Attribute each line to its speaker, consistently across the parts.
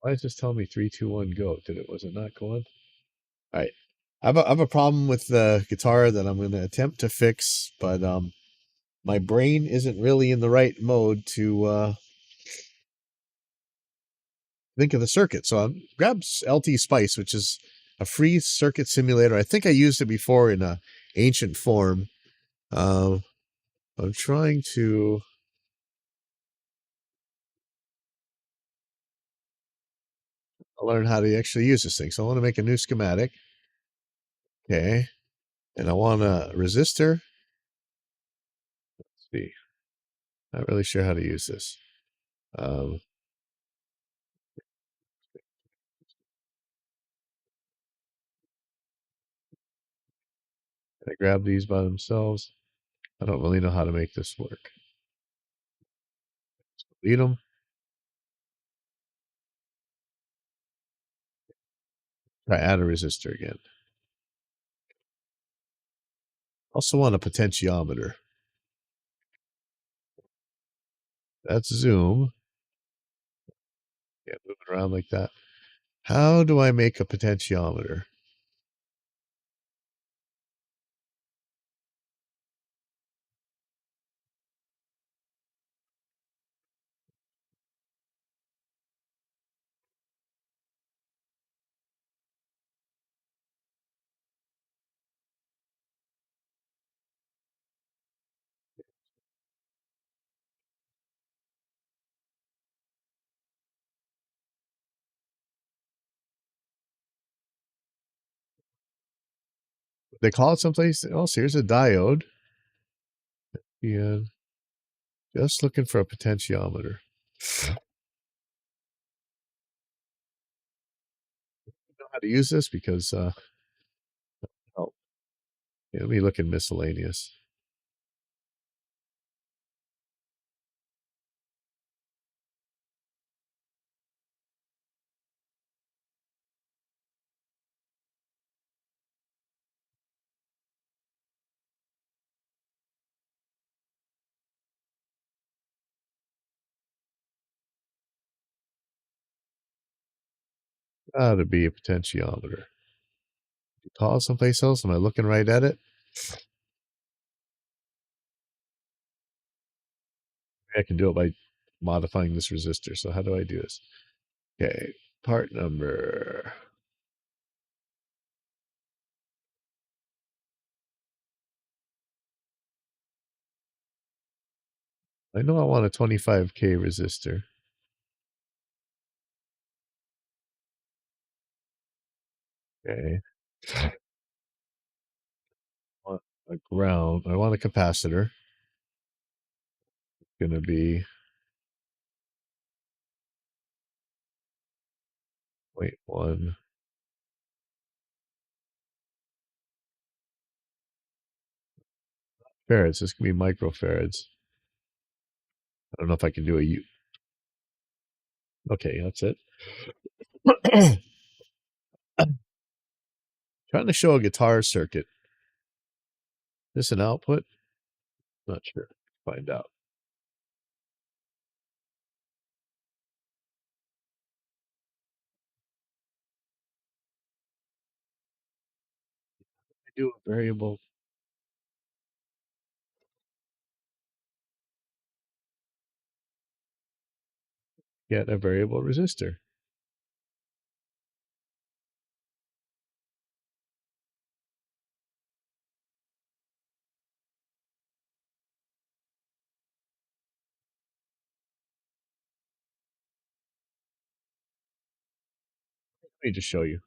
Speaker 1: Why is this telling me 3, 2, 1, go? Was it not going? All right. I have a problem with the guitar that I'm going to attempt to fix, but my brain isn't really in the right mode to think of the circuit. So I grabbed LTSpice, which is a free circuit simulator. I think I used it before in a ancient form. I'm trying to learn how to actually use this thing. So I want to make a new schematic. Okay. And I want a resistor. Let's see. Not really sure how to use this. Um, I grab these by themselves. I don't really know how to make this work. Delete them. Try add a resistor again. Also want a potentiometer. That's zoom. Yeah, move it around like that. How do I make a potentiometer? They call it someplace else. Here's a diode. And just looking for a potentiometer. I don't know how to use this because oh, yeah, let me look in miscellaneous. Gotta be a potentiometer. Call it someplace else. Am I looking right at it? I can do it by modifying this resistor. So how do I do this? Okay, part number. I know I want a 25K resistor. Okay. I want a ground. I want a capacitor. It's gonna be 0.1 farads. This can be microfarads. I don't know if I can do a U. Okay, that's it. Trying to show a guitar circuit. This an output? Not sure. Find out. I do a variable. Get a variable resistor. Let me just show you.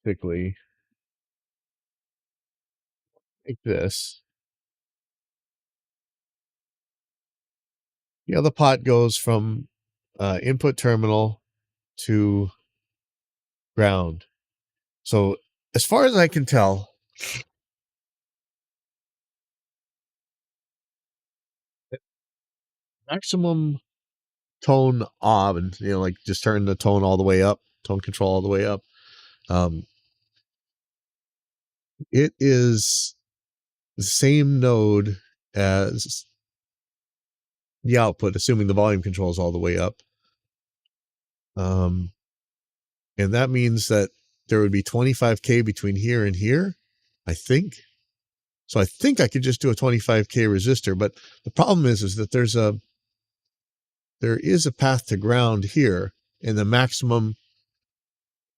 Speaker 1: Basically, like this. The other pot goes from input terminal to ground. So as far as I can tell, maximum tone on, like just turn the tone all the way up. tone control all the way up. It is the same node as the output, assuming the volume control is all the way up. And that means that there would be 25K between here and here, I think. So I think I could just do a 25K resistor, but the problem is that there is a path to ground here, and the maximum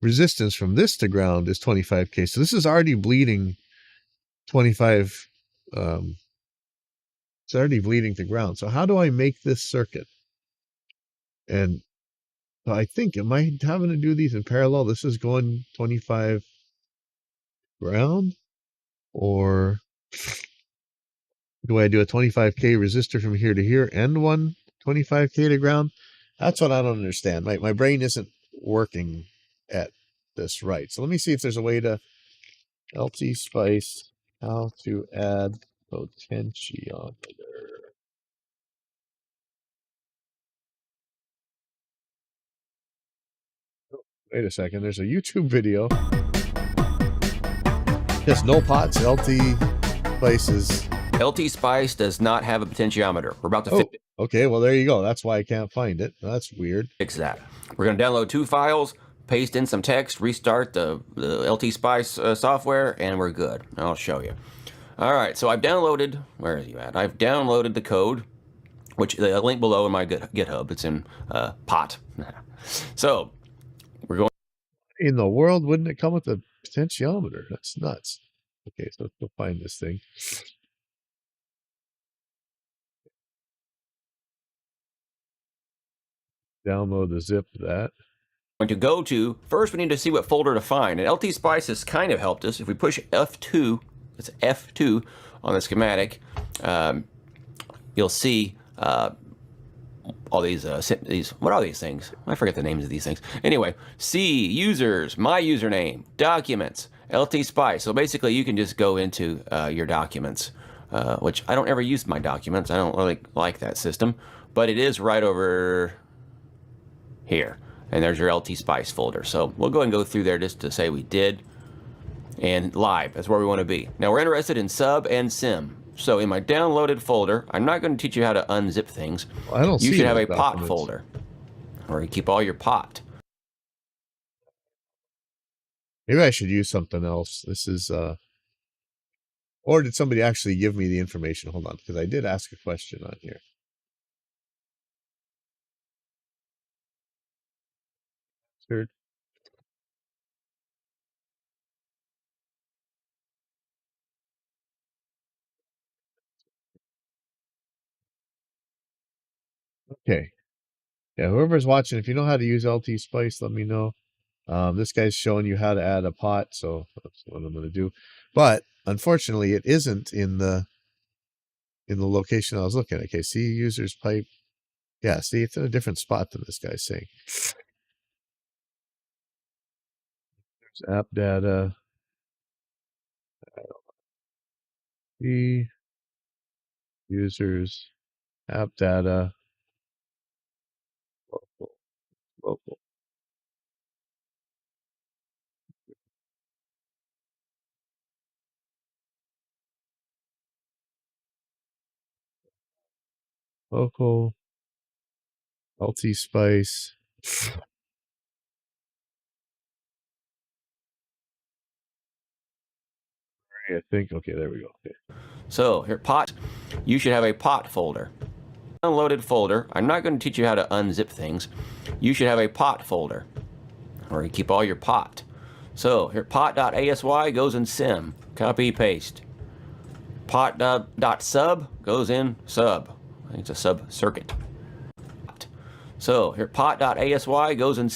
Speaker 1: resistance from this to ground is 25K. So this is already bleeding 25. It's already bleeding to ground. So how do I make this circuit? And I think, am I having to do these in parallel? This is going 25 ground, or do I do a 25K resistor from here to here and one 25K to ground? That's what I don't understand. My brain isn't working at this right. So let me see if there's a way to LTSpice how to add potentiometer. Wait a second, there's a YouTube video. Yes, no pots, LTSpice.
Speaker 2: LTSpice does not have a potentiometer. We're about to
Speaker 1: okay, well there you go. That's why I can't find it. That's weird.
Speaker 2: Fix that. We're going to download 2 files, paste in some text, restart the LTSpice software, and we're good. I'll show you. All right, so I've downloaded, where are you at? I've downloaded the code, which the link below in my GitHub. It's in pot. So we're going.
Speaker 1: In the world, wouldn't it come with a potentiometer? That's nuts. Okay, so let's go find this thing. Download the zip of that.
Speaker 2: Going to go to, first we need to see what folder to find. And LTSpice has kind of helped us. If we push F2, that's F2 on the schematic, you'll see all these, what are these things? I forget the names of these things. Anyway, C, users, my username, documents, LTSpice. So basically you can just go into your documents, which I don't ever use my documents. I don't really like that system, but it is right over here. And there's your LTSpice folder. So we'll go ahead and go through there just to say we did. And live, that's where we want to be. Now we're interested in sub and sim. So in my downloaded folder, I'm not going to teach you how to unzip things.
Speaker 1: Well, I don't see
Speaker 2: you should have a
Speaker 1: documents.
Speaker 2: pot folder, where you keep all your pot.
Speaker 1: Maybe I should use something else. This is, or did somebody actually give me the information? Hold on, because I did ask a question on here. Sure. Okay. Yeah, whoever's watching, if you know how to use LTSpice, let me know. This guy's showing you how to add a pot, so that's what I'm going to do. But unfortunately, it isn't in the location I was looking at. Okay, see users pipe. Yeah, see, it's in a different spot than this guy's saying. There's app data. See users, app data, local. Local, LTSpice. I think, okay, there we go. Okay.
Speaker 2: So here, pot, you should have a pot folder. Downloaded folder, I'm not going to teach you how to unzip things. You should have a pot folder, where you keep all your pot. So here, pot.asy goes in sim, copy, paste. Pot.sub goes in sub. It's a sub circuit. So here, pot.asy goes in.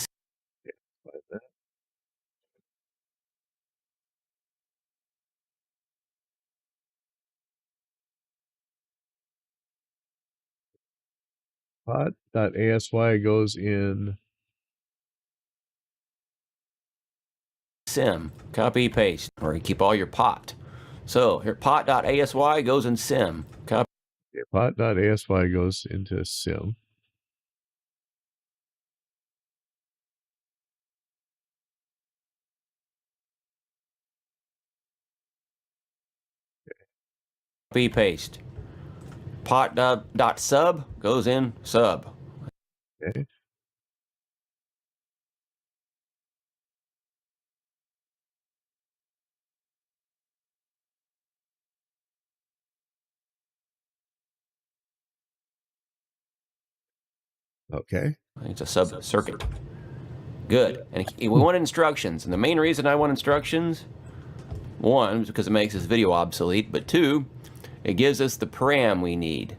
Speaker 1: Pot.asy goes in
Speaker 2: sim, copy, paste, or you keep all your pot. So here, pot.asy goes in sim, copy.
Speaker 1: Okay, pot.asy goes into sim.
Speaker 2: Copy, paste. Pot.sub goes in sub.
Speaker 1: Okay. Okay.
Speaker 2: It's a sub circuit. Good. And we want instructions. And the main reason I want instructions, one, is because it makes this video obsolete, but two, it gives us the param we need.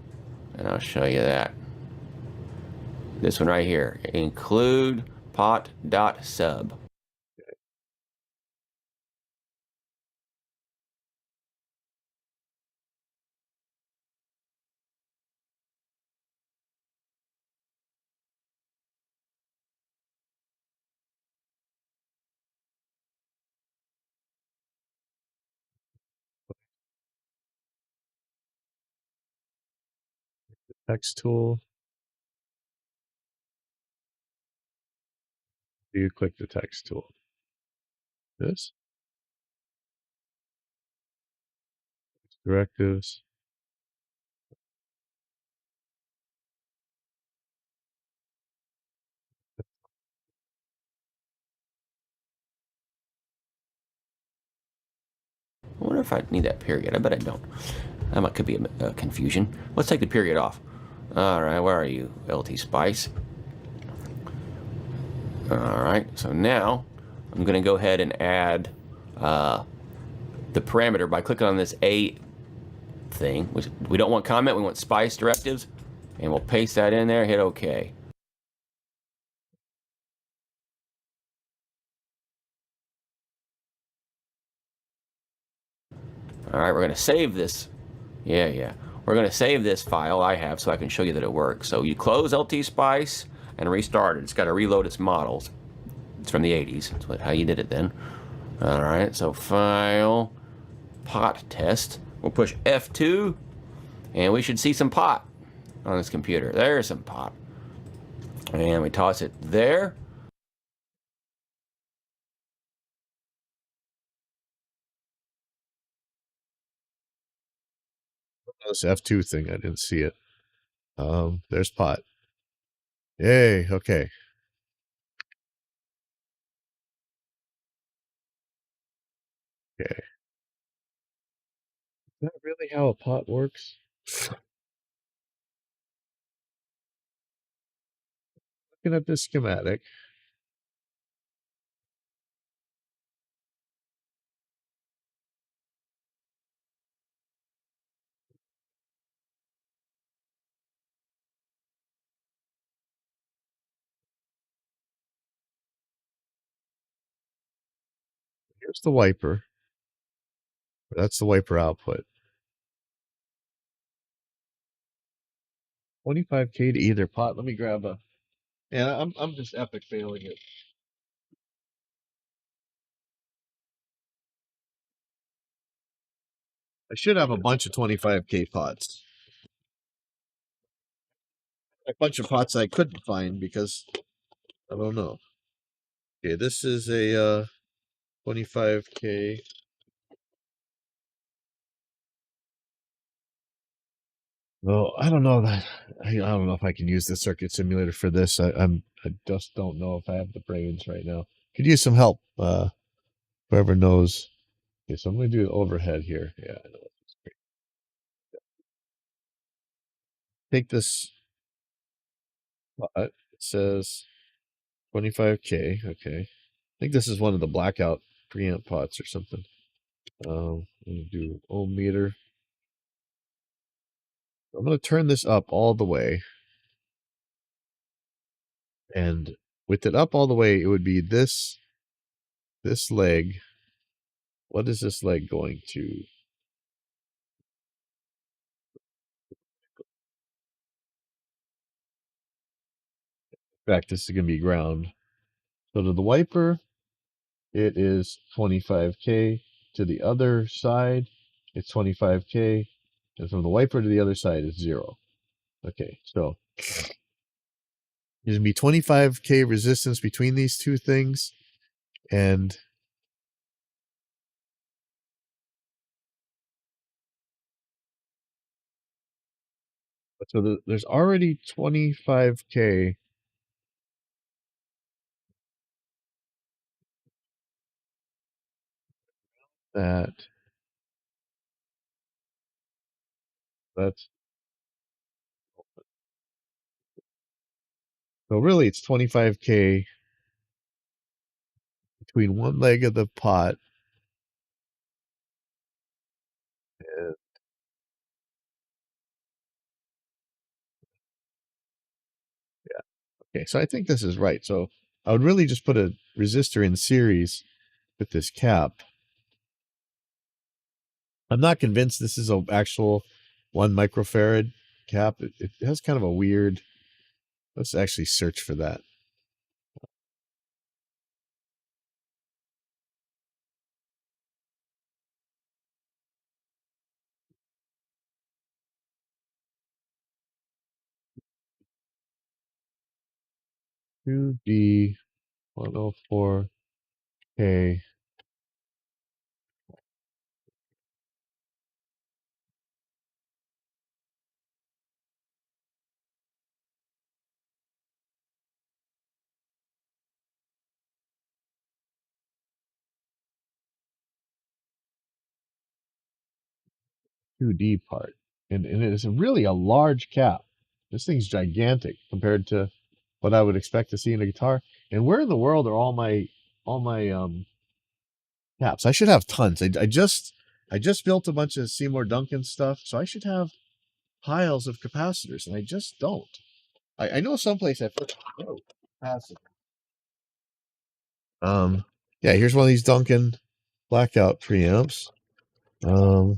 Speaker 2: And I'll show you that. This one right here. Include pot.sub.
Speaker 1: Text tool. You click the text tool. This. Directives.
Speaker 2: I wonder if I need that period. I bet I don't. That could be a confusion. Let's take the period off. All right, where are you, LTSpice? All right, so now I'm going to go ahead and add the parameter by clicking on this A thing. We don't want comment, we want spice directives. And we'll paste that in there, hit OK. All right, we're going to save this. Yeah. We're going to save this file I have so I can show you that it works. So you close LTSpice and restart it. It's got to reload its models. It's from the 80s. That's how you did it then. All right, so file, pot test. We'll push F2, and we should see some pot on this computer. There's some pot. And we toss it there.
Speaker 1: This F2 thing, I didn't see it. There's pot. Yay, okay. Okay. Is that really how a pot works? Looking at this schematic. Here's the wiper. That's the wiper output. 25K to either pot. Let me grab a. Yeah, I'm just epic failing it. I should have a bunch of 25K pots. A bunch of pots I couldn't find because I don't know. Okay, this is a 25K. Well, I don't know that I don't know if I can use the circuit simulator for this. I just don't know if I have the brains right now. Could use some help. Whoever knows. Okay, so I'm gonna do overhead here. Yeah, I know. Take this pot. It says 25K. Okay. I think this is one of the blackout preamp pots or something. I'm gonna do ohm meter. I'm gonna turn this up all the way. And with it up all the way, it would be this leg. What is this leg going to? In fact, this is going to be ground. So to the wiper, it is 25K. To the other side, it's 25K. And from the wiper to the other side, it's 0. Okay, so there's going to be 25K resistance between these two things. And So there's already 25K. That's so really it's 25K between one leg of the pot and okay, so I think this is right. So I would really just put a resistor in series with this cap. I'm not convinced this is an actual 1 microfarad cap. It has kind of a weird. Let's actually search for that. QD 104K. QD part. And it is really a large cap. This thing's gigantic compared to what I would expect to see in a guitar. And where in the world are all my caps? I should have tons. I just built a bunch of Seymour Duncan stuff, so I should have piles of capacitors, and I just don't. I know someplace I put capacitor. Yeah, here's one of these Duncan blackout preamps. Um,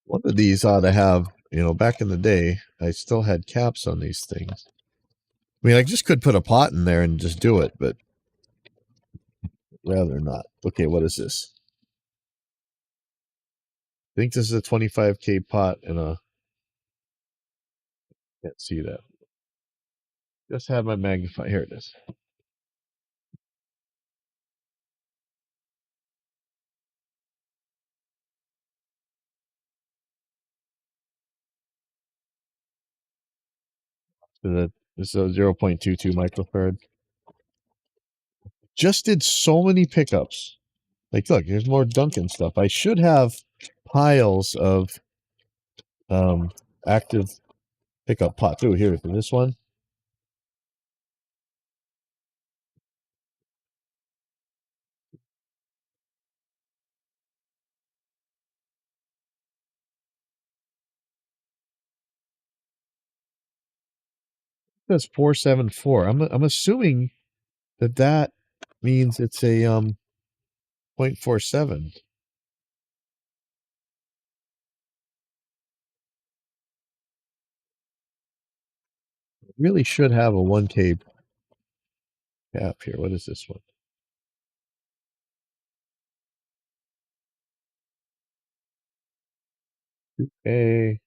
Speaker 1: one of these ought to have, back in the day, I still had caps on these things. I mean, I just could put a pot in there and just do it, but rather not. Okay, what is this? I think this is a 25K pot and a. Can't see that. Just had my magnify. Here it is. So this is a 0.22 microfarad. Just did so many pickups. Like, look, here's more Duncan stuff. I should have piles of active pickup pots. Ooh, here for this one. That's 474. I'm assuming that means it's a 0.47. Really should have a 1K cap here. What is this one? A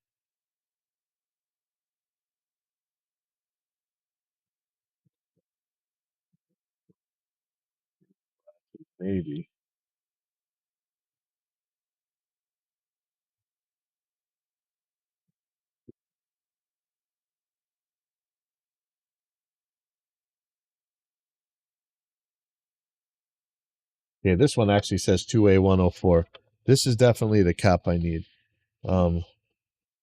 Speaker 1: maybe. Yeah, this one actually says 2A104. This is definitely the cap I need.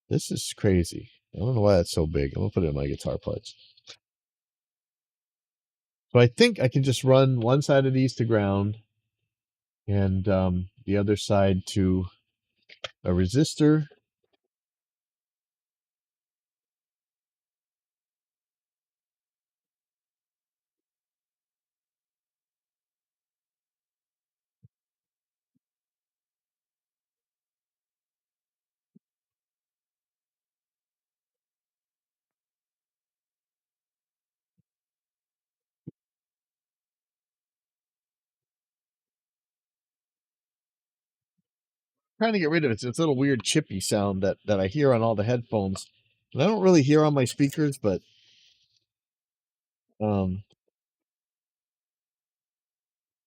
Speaker 1: This is crazy. I don't know why that's so big. I'm gonna put it in my guitar parts. So I think I can just run one side of these to ground and the other side to a resistor. Trying to get rid of it. It's a little weird chippy sound that I hear on all the headphones. And I don't really hear on my speakers, but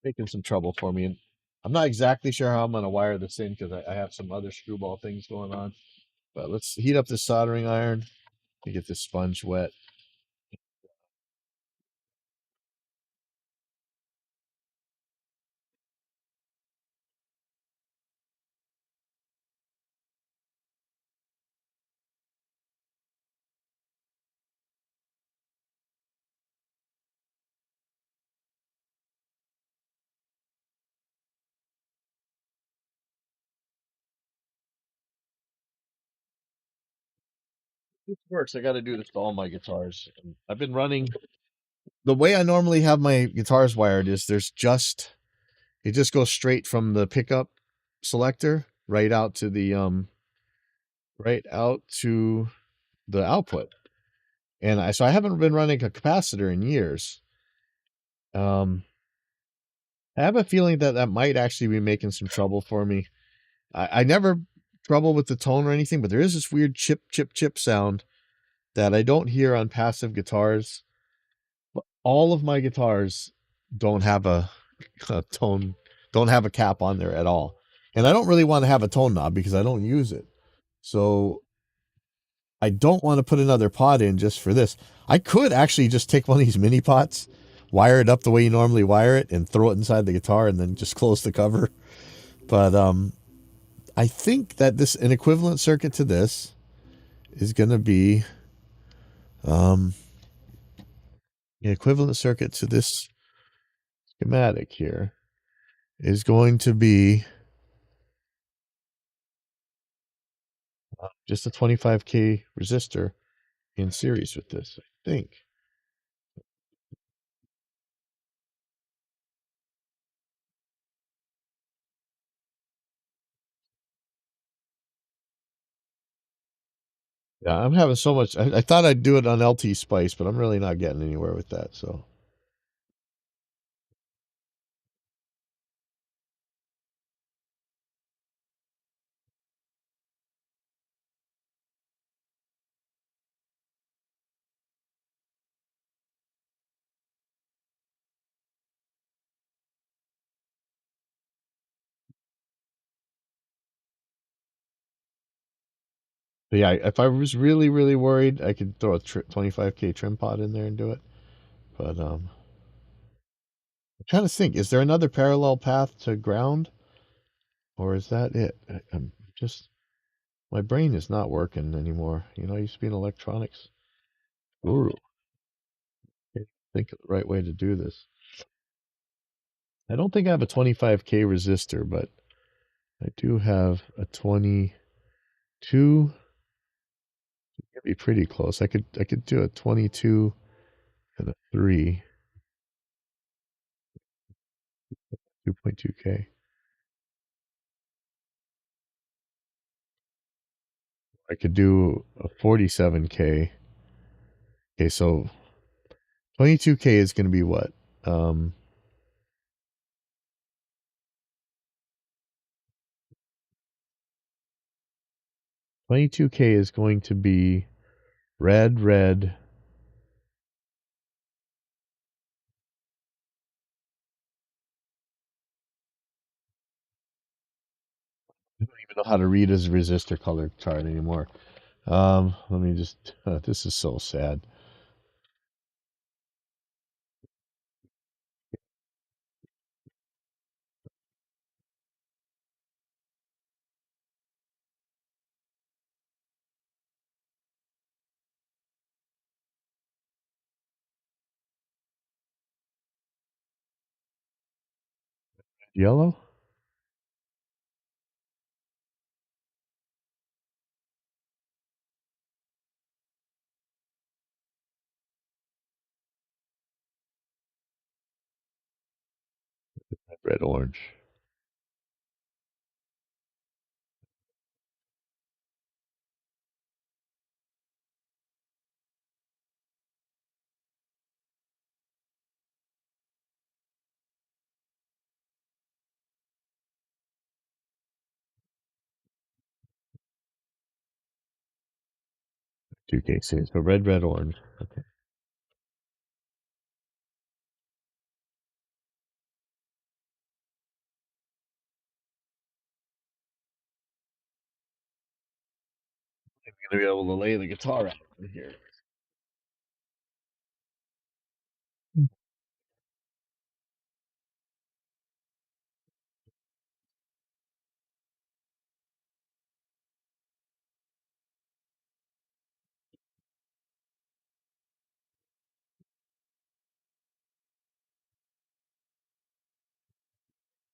Speaker 1: making some trouble for me. And I'm not exactly sure how I'm going to wire this in because I have some other screwball things going on. But let's heat up the soldering iron to get this sponge wet. This works. I got to do this to all my guitars. I've been running the way I normally have my guitars wired is it just goes straight from the pickup selector right out to the output. And so I haven't been running a capacitor in years. Um, I have a feeling that that might actually be making some trouble for me. I never trouble with the tone or anything, but there is this weird chip, chip, chip sound that I don't hear on passive guitars. But all of my guitars don't have a tone, don't have a cap on there at all. And I don't really want to have a tone knob because I don't use it. So I don't want to put another pot in just for this. I could actually just take one of these mini pots, wire it up the way you normally wire it, and throw it inside the guitar and then just close the cover. But I think that an equivalent circuit to this is going to be an equivalent circuit to this schematic here is going to be just a 25K resistor in series with this, I think. Yeah, I'm having so much. I thought I'd do it on LTSpice, but I'm really not getting anywhere with that. So but yeah, if I was really, really worried, I could throw a 25K trim pot in there and do it. But I'm trying to think, is there another parallel path to ground? Or is that it? I'm just, my brain is not working anymore. You know, I used to be in electronics guru. Can't think of the right way to do this. I don't think I have a 25K resistor, but I do have a 22. It'd be pretty close. I could do a 22 and a 3, 2.2K. I could do a 47K. Okay, so 22K is going to be what? 22K is going to be red, red. I don't even know how to read his resistor color chart anymore. Let me just. This is so sad. Yellow. Red, orange. Two cases. So red, red, orange. Okay. gonna be able to lay the guitar out in here.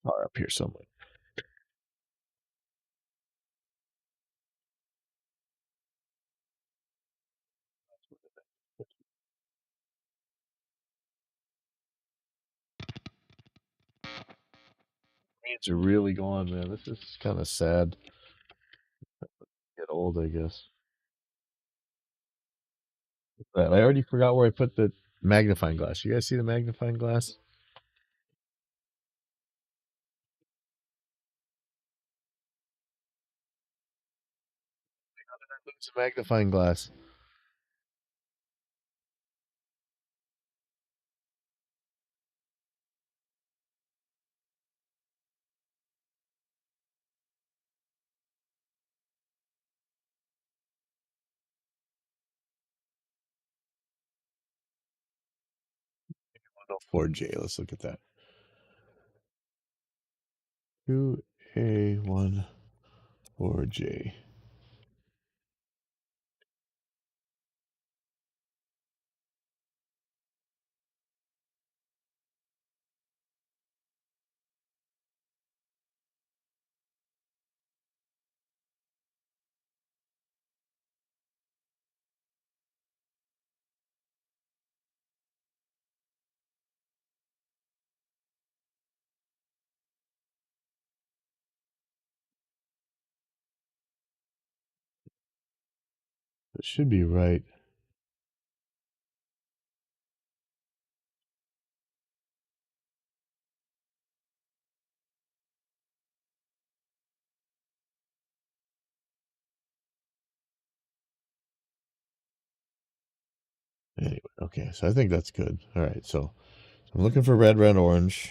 Speaker 1: Guitar up here somewhere. Brains are really gone, man. This is kind of sad. Get old, I guess. But I already forgot where I put the magnifying glass. You guys see the magnifying glass? It's a magnifying glass. Oh, 4J. Let's look at that. 2A1 4J. It should be right. Anyway, okay, so I think that's good. All right, so I'm looking for red, red, orange.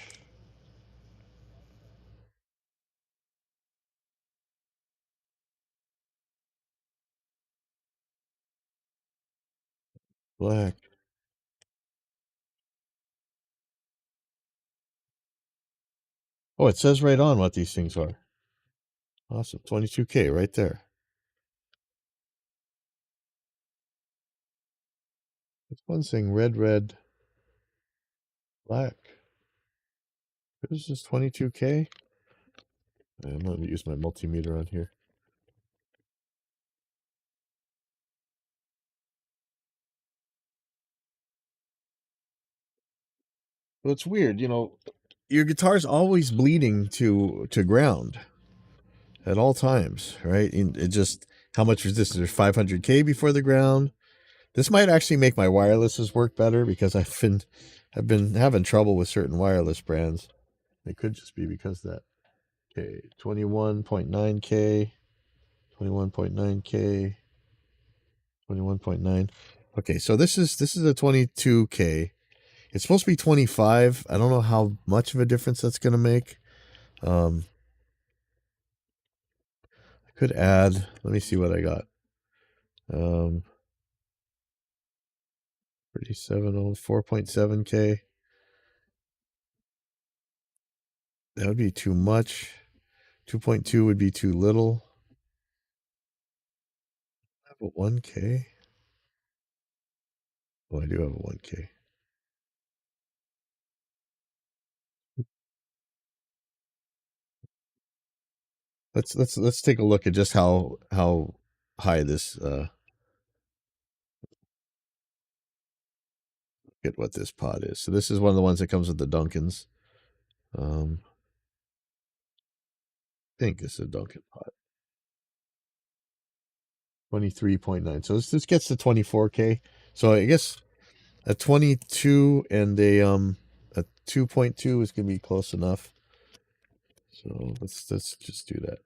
Speaker 1: Black. Oh, it says right on what these things are. Awesome. 22K right there. It's one thing red, red, black. This is 22K. I'm going to use my multimeter on here. Well, it's weird, your guitar's always bleeding to ground at all times, right? And it just how much resistance? There's 500K before the ground. This might actually make my wirelesses work better because I've been having trouble with certain wireless brands. It could just be because of that. Okay, 21.9K, 21.9K, 21.9. Okay, so this is a 22K. It's supposed to be 25. I don't know how much of a difference that's going to make. I could add. Let me see what I got. 37, 4.7K. That would be too much. 2.2 would be too little. I have a 1K. Oh, I do have a 1K. Let's take a look at just how high this get what this pod is. So this is one of the ones that comes with the Duncans. I think this is a Duncan pod. 23.9. So this gets to 24K. So I guess a 22 and a 2.2 is gonna be close enough. So let's just do that.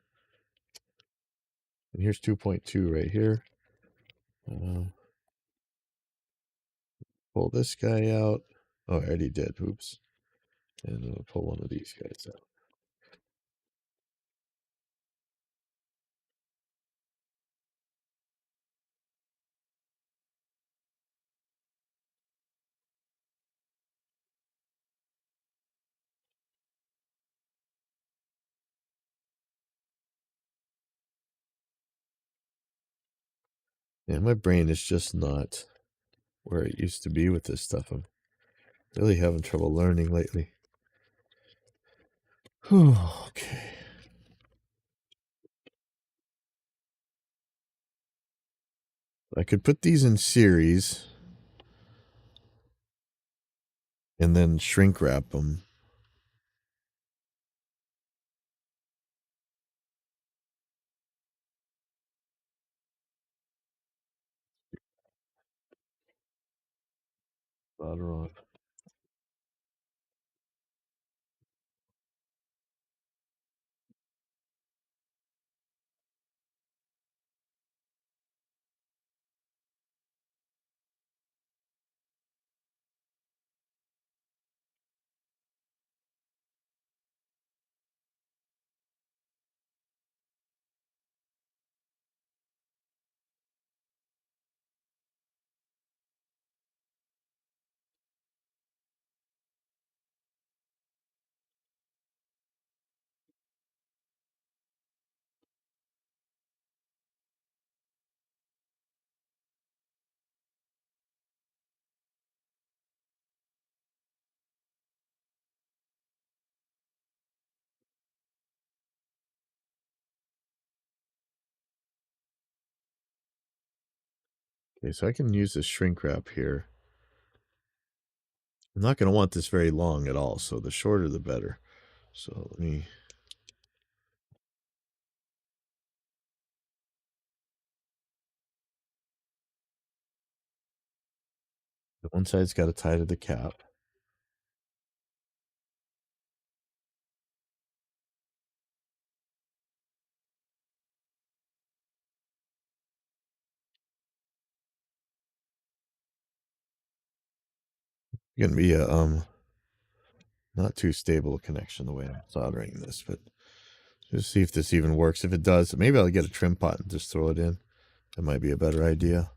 Speaker 1: And here's 2.2 right here. Pull this guy out. Oh, I already did. Oops. And I'll pull one of these guys out. Yeah, my brain is just not where it used to be with this stuff. I'm really having trouble learning lately. Okay. I could put these in series and then shrink wrap them. Solder on. Okay, so I can use this shrink wrap here. I'm not going to want this very long at all, so the shorter the better. So let me. One side's got to tie to the cap. Going to be a not too stable connection the way I'm soldering this, but just see if this even works. If it does, maybe I'll get a trim pot and just throw it in. That might be a better idea.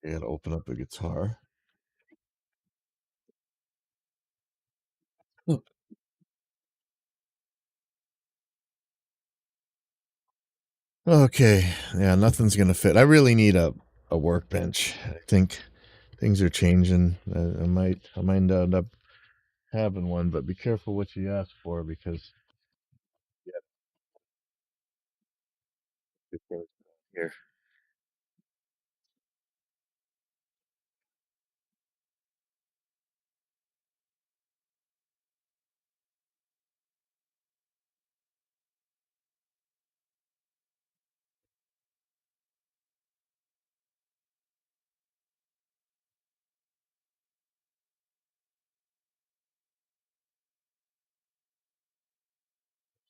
Speaker 1: I got to open up a guitar. Okay, yeah, nothing's gonna fit. I really need a workbench. I think things are changing. I might end up having one, but be careful what you ask for because yeah, good things here.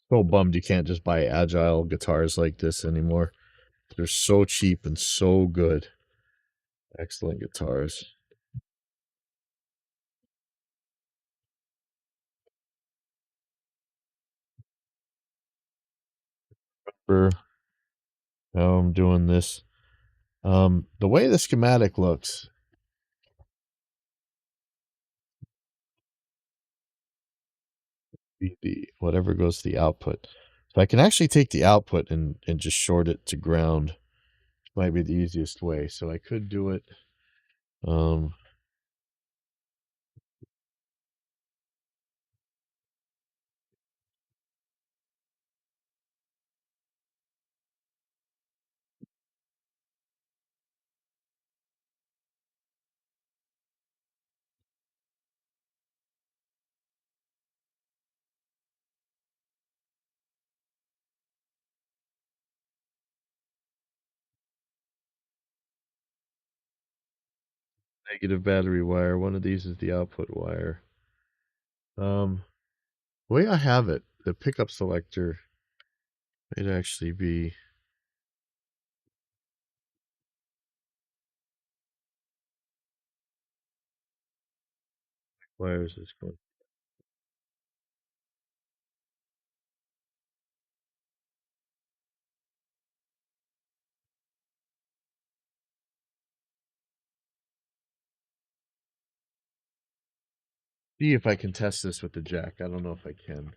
Speaker 1: So bummed you can't just buy agile guitars like this anymore. They're so cheap and so good. Excellent guitars. For how I'm doing this. The way the schematic looks, the whatever goes to the output. So I can actually take the output and just short it to ground. Might be the easiest way. So I could do it. Um, Negative battery wire. One of these is the output wire. The way I have it, the pickup selector might actually be wires is going. See if I can test this with the jack. I don't know if I can.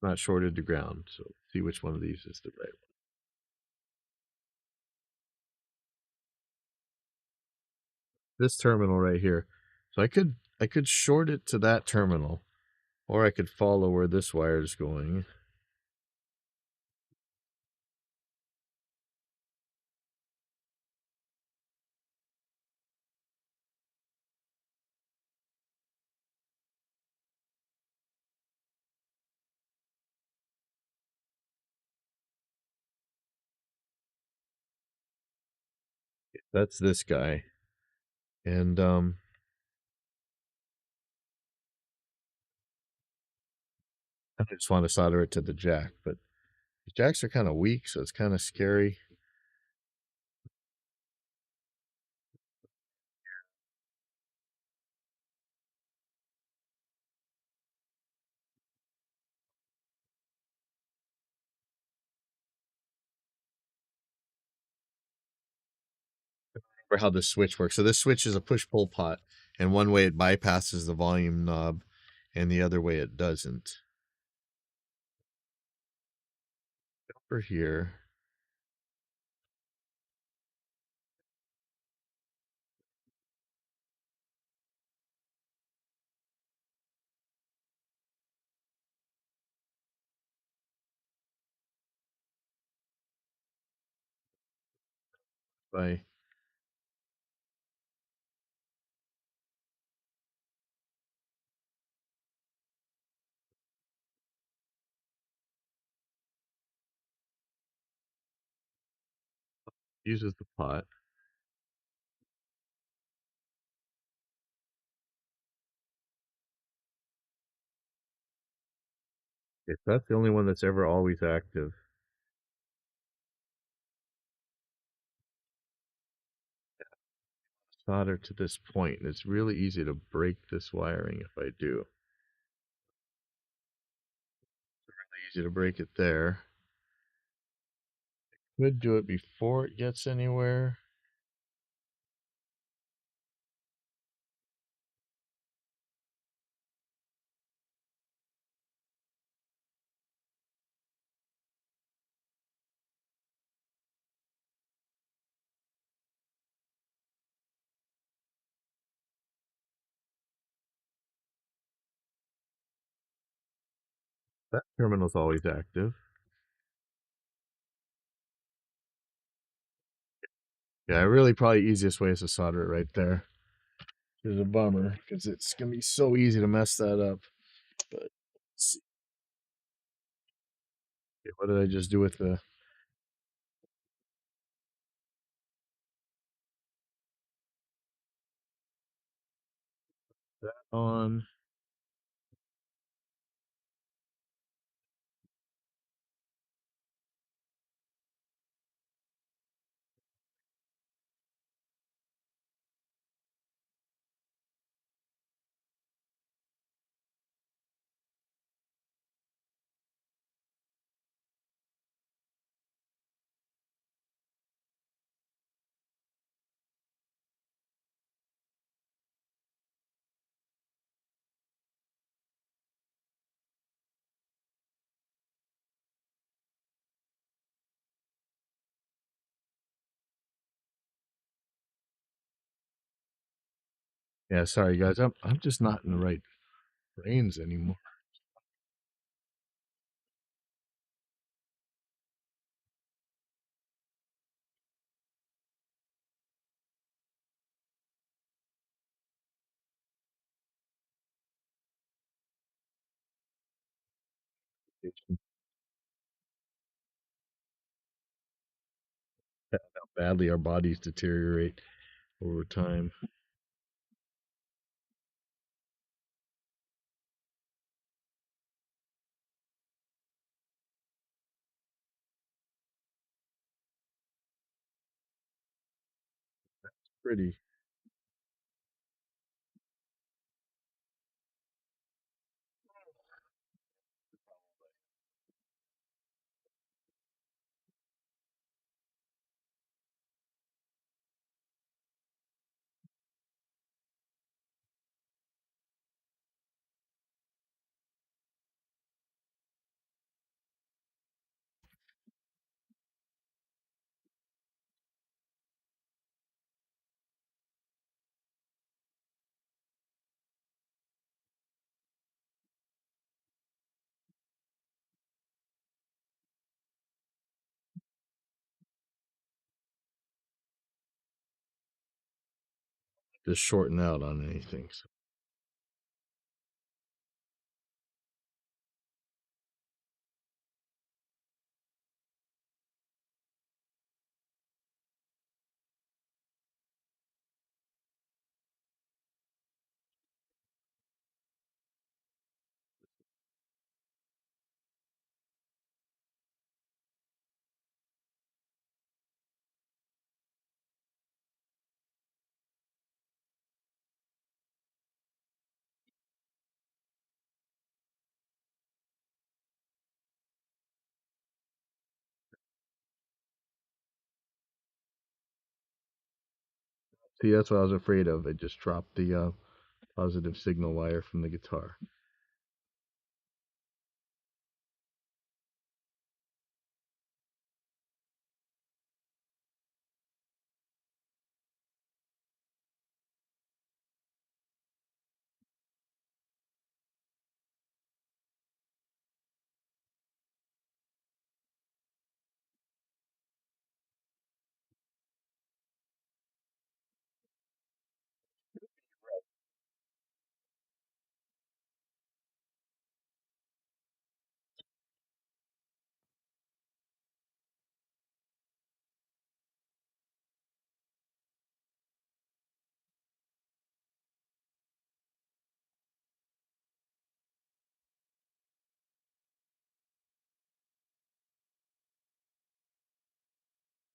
Speaker 1: It's not shorted to ground, so see which one of these is the right one. This terminal right here. So I could short it to that terminal, or I could follow where this wire is going. That's this guy. And I just want to solder it to the jack, but the jacks are kind of weak, so it's kind of scary. For how this switch works. So this switch is a push-pull pot, and one way it bypasses the volume knob, and the other way it doesn't. Over here, by uses the pot. Okay, so that's the only one that's ever always active. Solder to this point, and it's really easy to break this wiring if I do. Really easy to break it there. Could do it before it gets anywhere. That terminal's always active. Yeah, really probably easiest way is to solder it right there. Which is a bummer, because it's gonna be so easy to mess that up. But let's see. Okay, what did I just do with the that on? Yeah, sorry guys, I'm just not in the right brains anymore.
Speaker 3: badly our bodies deteriorate over time. Pretty. Just shorten out on anything. So see, that's what I was afraid of. It just dropped the positive signal wire from the guitar.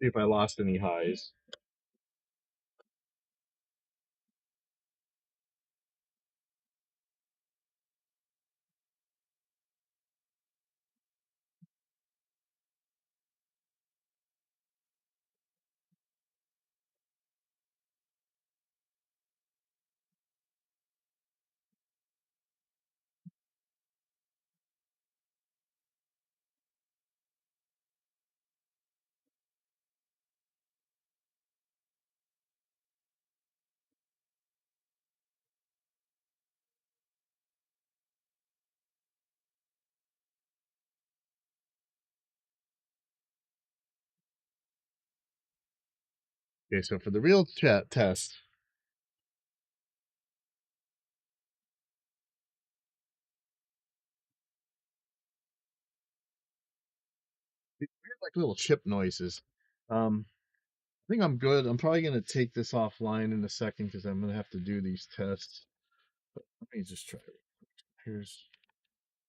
Speaker 3: See if I lost any highs. Okay, so for the real chat test, we hear like little chip noises. I think I'm good. I'm probably gonna take this offline in a second because I'm gonna have to do these tests. Let me just try it. Here's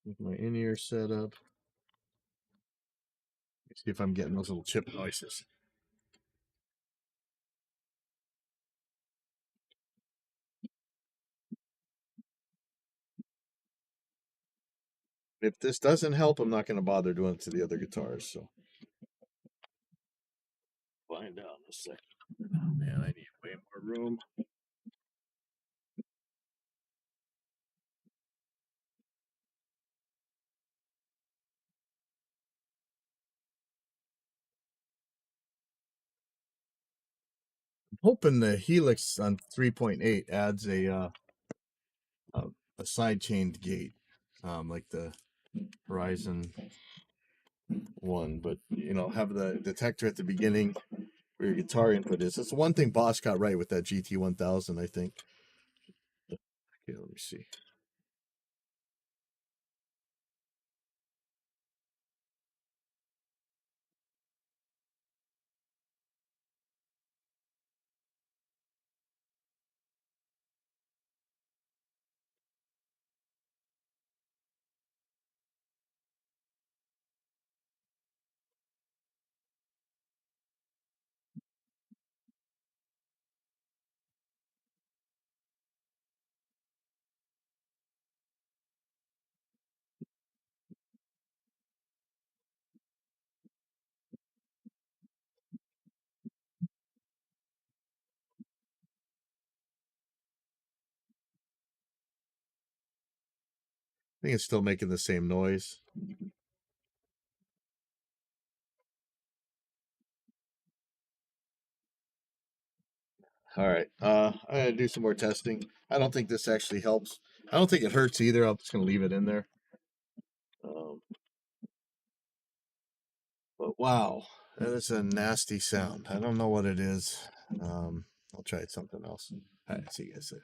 Speaker 3: with my in-ear setup. Let's see if I'm getting those little chip noises. If this doesn't help, I'm not gonna bother doing it to the other guitars. So find out in a second. Oh, man, I need way more room. I'm hoping the Helix on 3.8 adds a, a side chained gate, like the Horizon one, but have the detector at the beginning where your guitar input is. That's the one thing Boss got right with that GT1000, I think. Okay, let me see. think it's still making the same noise. All right. I'm gonna do some more testing. I don't think this actually helps. I don't think it hurts either. I'm just gonna leave it in there. But wow, that is a nasty sound. I don't know what it is. I'll try something else. All right, see you guys later.